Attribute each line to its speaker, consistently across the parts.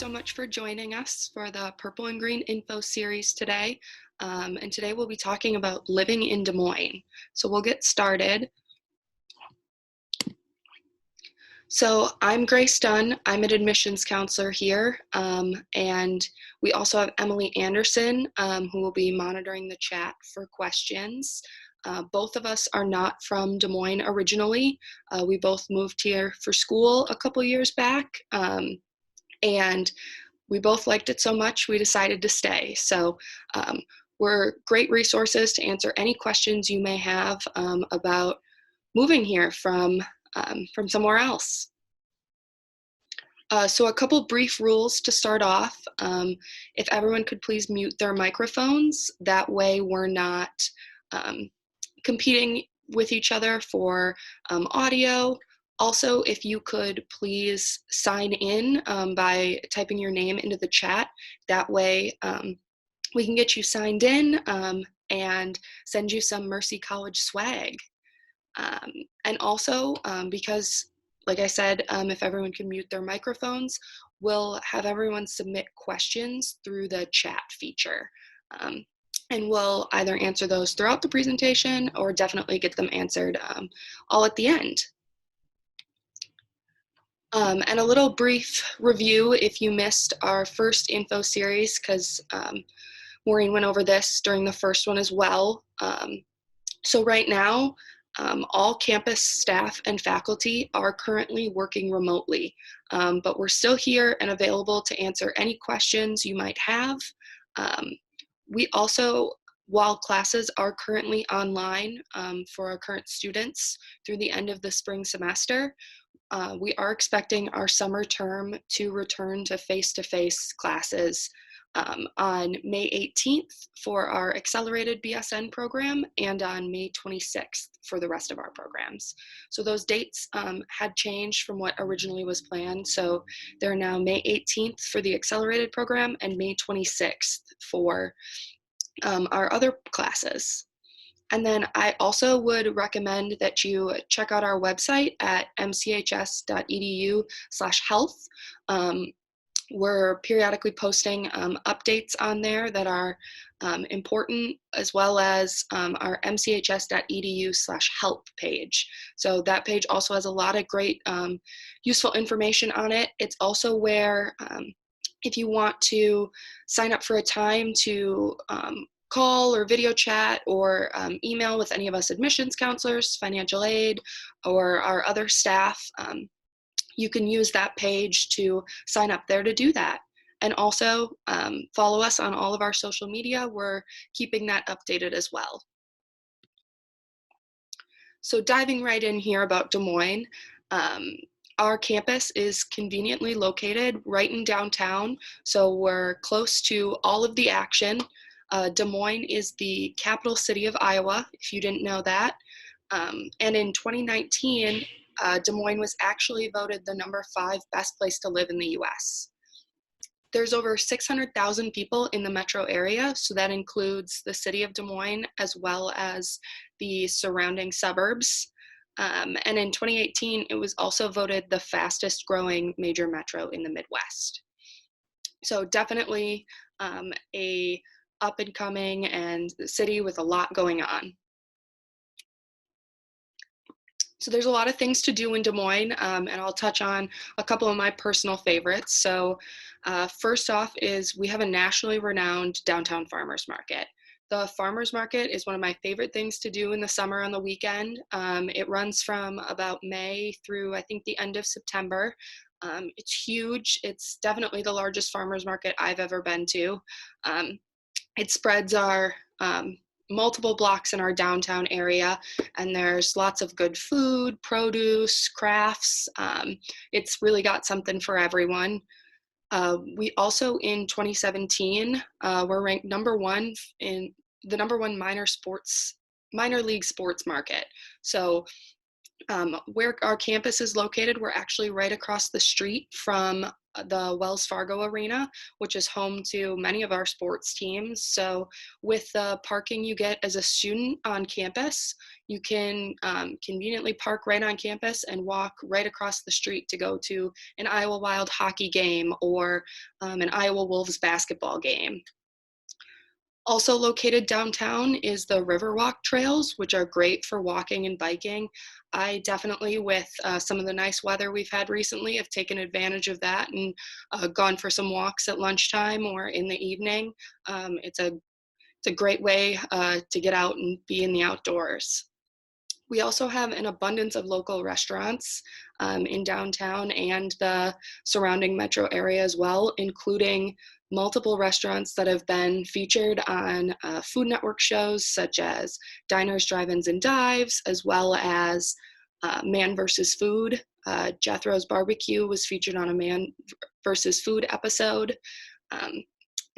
Speaker 1: so much for joining us for the Purple and Green Info series today. And today we'll be talking about living in Des Moines. So we'll get started. So I'm Grace Dunn. I'm an admissions counselor here. And we also have Emily Anderson, who will be monitoring the chat for questions. Both of us are not from Des Moines originally. We both moved here for school a couple years back. And we both liked it so much we decided to stay. So we're great resources to answer any questions you may have about moving here from somewhere else. So a couple brief rules to start off. If everyone could please mute their microphones, that way we're not competing with each other for audio. Also, if you could please sign in by typing your name into the chat, that way we can get you signed in and send you some Mercy College swag. And also, because, like I said, if everyone can mute their microphones, we'll have everyone submit questions through the chat feature. And we'll either answer those throughout the presentation or definitely get them answered all at the end. And a little brief review if you missed our first info series, because Maureen went over this during the first one as well. So right now, all campus staff and faculty are currently working remotely, but we're still here and available to answer any questions you might have. We also, while classes are currently online for our current students through the end of the spring semester, we are expecting our summer term to return to face-to-face classes on May 18th for our accelerated BSN program and on May 26th for the rest of our programs. So those dates had changed from what originally was planned. So they're now May 18th for the accelerated program and May 26th for our other classes. And then I also would recommend that you check out our website at mchs.edu/health. We're periodically posting updates on there that are important, as well as our mchs.edu/help page. So that page also has a lot of great useful information on it. It's also where if you want to sign up for a time to call or video chat or email with any of us admissions counselors, financial aid, or our other staff, you can use that page to sign up there to do that. And also follow us on all of our social media. We're keeping that updated as well. So diving right in here about Des Moines, our campus is conveniently located right in downtown, so we're close to all of the action. Des Moines is the capital city of Iowa, if you didn't know that. And in 2019, Des Moines was actually voted the #5 best place to live in the US. There's over 600,000 people in the metro area, so that includes the city of Des Moines as well as the surrounding suburbs. And in 2018, it was also voted the fastest growing major metro in the Midwest. So definitely a up and coming and city with a lot going on. So there's a lot of things to do in Des Moines, and I'll touch on a couple of my personal favorites. So first off is we have a nationally renowned downtown farmers market. The farmers market is one of my favorite things to do in the summer on the weekend. It runs from about May through I think the end of September. It's huge. It's definitely the largest farmers market I've ever been to. It spreads our multiple blocks in our downtown area, and there's lots of good food, produce, crafts. It's really got something for everyone. We also, in 2017, were ranked #1 in the #1 minor league sports market. So where our campus is located, we're actually right across the street from the Wells Fargo Arena, which is home to many of our sports teams. So with the parking you get as a student on campus, you can conveniently park right on campus and walk right across the street to go to an Iowa Wild hockey game or an Iowa Wolves basketball game. Also located downtown is the Riverwalk trails, which are great for walking and biking. I definitely, with some of the nice weather we've had recently, have taken advantage of that and gone for some walks at lunchtime or in the evening. It's a great way to get out and be in the outdoors. We also have an abundance of local restaurants in downtown and the surrounding metro area as well, including multiple restaurants that have been featured on Food Network shows such as Diners, Drive-Ins, and Dives, as well as Man vs. Food. Jethro's Barbecue was featured on a Man vs. Food episode. Um,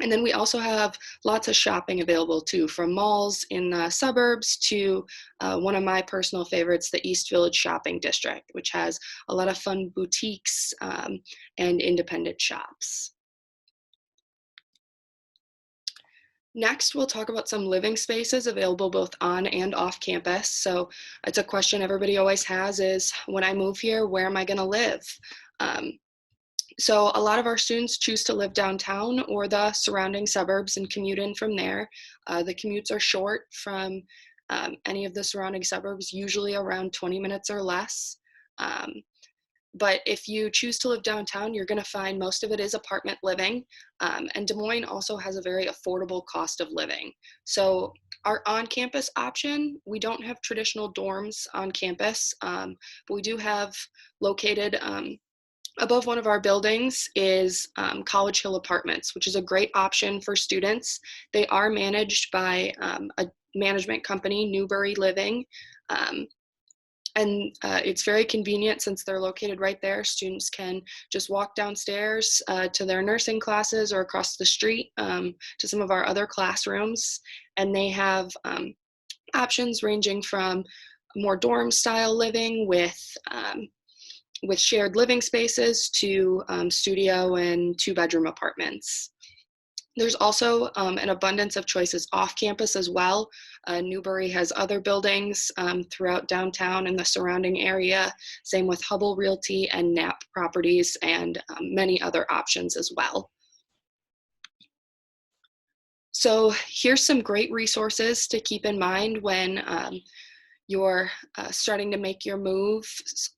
Speaker 1: and then we also have lots of shopping available too, from malls in the suburbs to one of my personal favorites, the East Village Shopping District, which has a lot of fun boutiques and independent shops. Next, we'll talk about some living spaces available both on and off campus. So it's a question everybody always has is, when I move here, where am I gonna live? So a lot of our students choose to live downtown or the surrounding suburbs and commute in from there. The commutes are short from any of the surrounding suburbs, usually around 20 minutes or less. But if you choose to live downtown, you're gonna find most of it is apartment living. And Des Moines also has a very affordable cost of living. So our on-campus option, we don't have traditional dorms on campus, but we do have located above one of our buildings is College Hill Apartments, which is a great option for students. They are managed by a management company, Newbury Living. And it's very convenient since they're located right there. Students can just walk downstairs to their nursing classes or across the street to some of our other classrooms. And they have options ranging from more dorm style living with shared living spaces to studio and 2-bedroom apartments. There's also an abundance of choices off campus as well. Newbury has other buildings throughout downtown and the surrounding area, same with Hubble Realty and Knapp Properties and many other options as well. So here's some great resources to keep in mind when you're starting to make your move.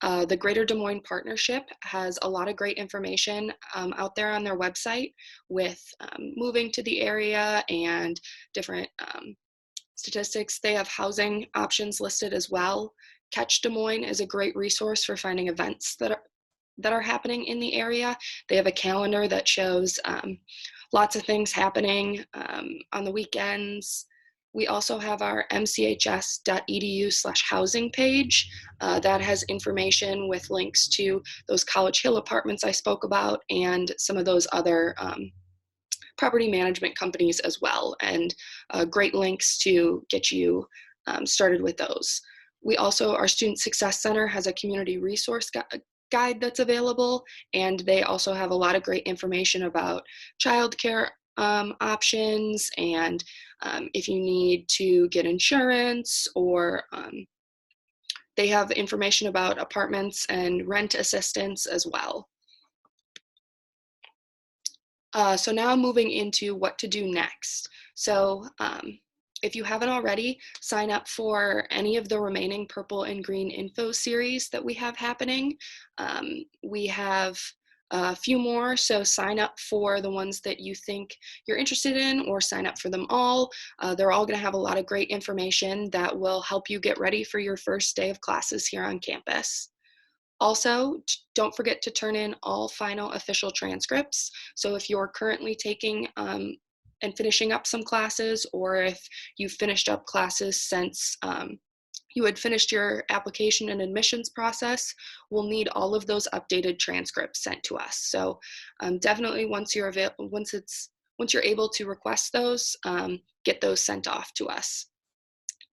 Speaker 1: The Greater Des Moines Partnership has a lot of great information out there on their website with moving to the area and different statistics. They have housing options listed as well. Catch Des Moines is a great resource for finding events that are happening in the area. They have a calendar that shows lots of things happening on the weekends. We also have our mchs.edu/housing page that has information with links to those College Hill apartments I spoke about and some of those other property management companies as well, and great links to get you started with those. We also, our Student Success Center has a community resource guide that's available, and they also have a lot of great information about childcare options and if you need to get insurance, or they have information about apartments and rent assistance as well. So now moving into what to do next. So if you haven't already, sign up for any of the remaining Purple and Green info series that we have happening. We have a few more, so sign up for the ones that you think you're interested in, or sign up for them all. They're all going to have a lot of great information that will help you get ready for your first day of classes here on campus. Also, don't forget to turn in all final official transcripts. So if you're currently taking and finishing up some classes, or if you've finished up classes since you had finished your application and admissions process, we'll need all of those updated transcripts sent to us. So definitely once you're able to request those, get those sent off to us.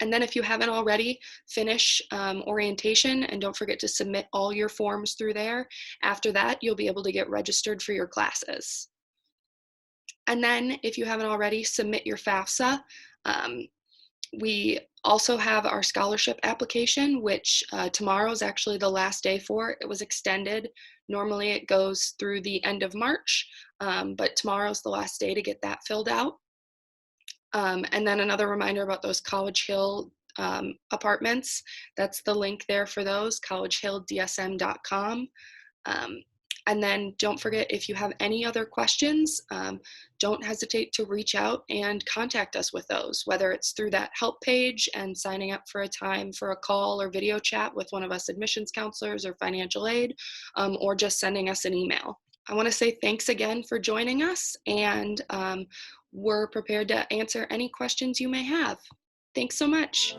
Speaker 1: And then if you haven't already, finish orientation and don't forget to submit all your forms through there. After that, you'll be able to get registered for your classes. And then if you haven't already, submit your FAFSA. We also have our scholarship application, which tomorrow is actually the last day for. It was extended. Normally it goes through the end of March, but tomorrow's the last day to get that filled out. And then another reminder about those College Hill apartments. That's the link there for those, collegehilldsm.com. And then don't forget, if you have any other questions, don't hesitate to reach out and contact us with those, whether it's through that help page and signing up for a time for a call or video chat with one of us admissions counselors or financial aid, or just sending us an email. I want to say thanks again for joining us, and we're prepared to answer any questions you may have. Thanks so much.